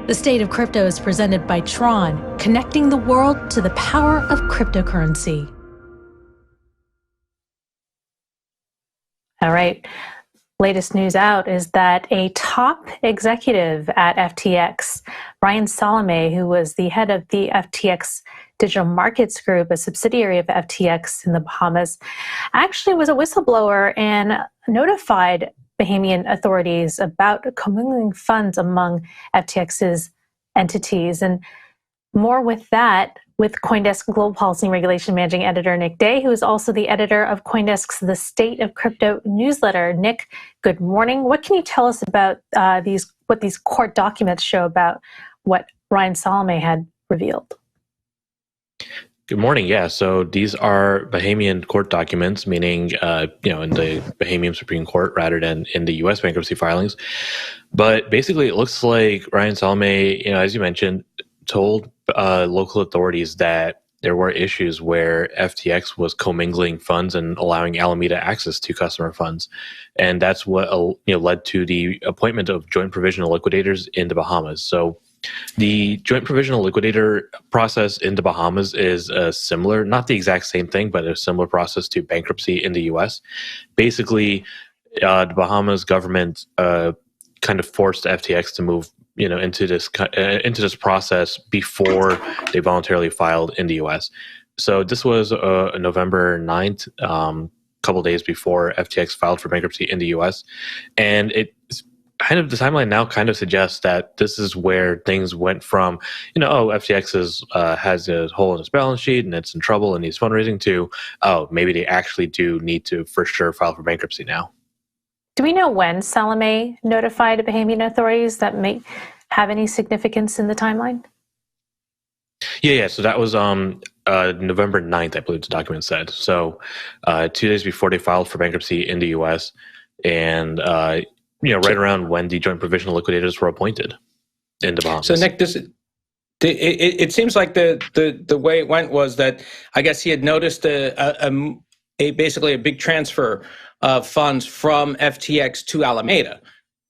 The State of Crypto is presented by Tron, connecting the world to the power of cryptocurrency. All right. Latest news out is that a top executive at FTX, Ryan Salome, who was the head of the FTX Digital Markets Group, a subsidiary of FTX in the Bahamas, actually was a whistleblower and notified Bahamian authorities about commingling funds among FTX's entities. And more with that, with CoinDesk Global Policy and Regulation Managing Editor Nick Day, who is also the editor of CoinDesk's The State of Crypto newsletter. Nick, good morning. What can you tell us about what these court documents show about what Ryan Salome had revealed? Good morning. Yeah, so these are Bahamian court documents, meaning in the Bahamian Supreme Court rather than in the U.S. bankruptcy filings. But basically, it looks like Ryan Salome, as you mentioned, told local authorities that there were issues where FTX was commingling funds and allowing Alameda access to customer funds, and that's what led to the appointment of joint provisional liquidators in the Bahamas. So the joint provisional liquidator process in the Bahamas is similar, not the exact same thing, but a similar process to bankruptcy in the U.S. Basically, the Bahamas government kind of forced FTX to move into this process before they voluntarily filed in the U.S. So this was November 9th, a couple days before FTX filed for bankruptcy in the U.S. And it's kind of, the timeline now kind of suggests that this is where things went from, FTX has a hole in its balance sheet and it's in trouble and needs fundraising, to, maybe they actually do need to for sure file for bankruptcy now. Do we know when Salome notified Bahamian authorities that may have any significance in the timeline? Yeah. So that was November 9th, I believe the document said. So 2 days before they filed for bankruptcy in the U.S. and, right around when the joint provisional liquidators were appointed in the Bahamas. So Nick, it seems like the way it went was that I guess he had noticed basically a big transfer of funds from FTX to Alameda,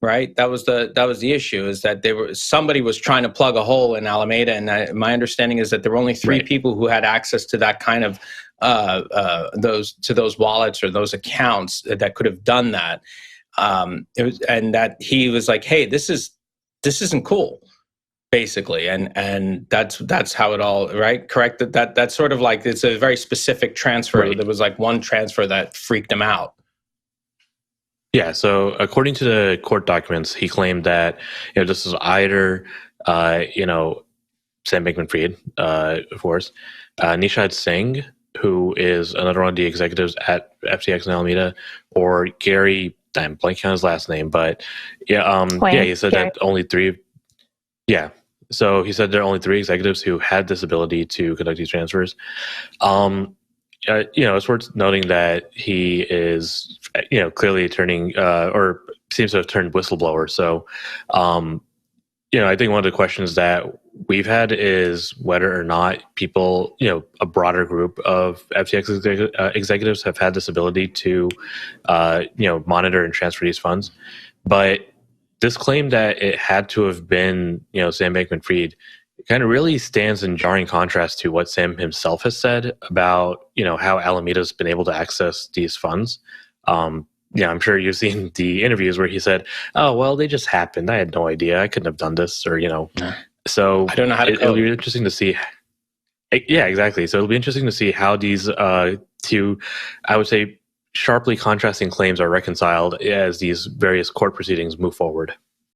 right? That was the issue, is that somebody was trying to plug a hole in Alameda, and my understanding is that there were only three people who had access to that kind of those wallets or those accounts that could have done that. And that he was like, "Hey, this isn't cool," basically, and that's how it all, right? Correct. That's sort of like, it's a very specific transfer. Right. There was like one transfer that freaked him out. Yeah. So according to the court documents, he claimed that this is either Sam Bankman-Fried, of course, Nishad Singh, who is another one of the executives at FTX and Alameda, or Gary. I'm blanking on his last name, but he said that only three. Yeah, so he said there are only three executives who had this ability to conduct these transfers. It's worth noting that he is, clearly turning or seems to have turned whistleblower. So, I think one of the questions that we've had is whether or not people, a broader group of FTX executives have had this ability to, monitor and transfer these funds. But this claim that it had to have been, Sam Bankman-Fried kind of really stands in jarring contrast to what Sam himself has said about, how Alameda's been able to access these funds. I'm sure you've seen the interviews where he said, "Oh, well, they just happened. I had no idea. I couldn't have done this," or, So I don't know how to it'll be interesting to see. Yeah, exactly. So it'll be interesting to see how these two, I would say, sharply contrasting claims are reconciled as these various court proceedings move forward.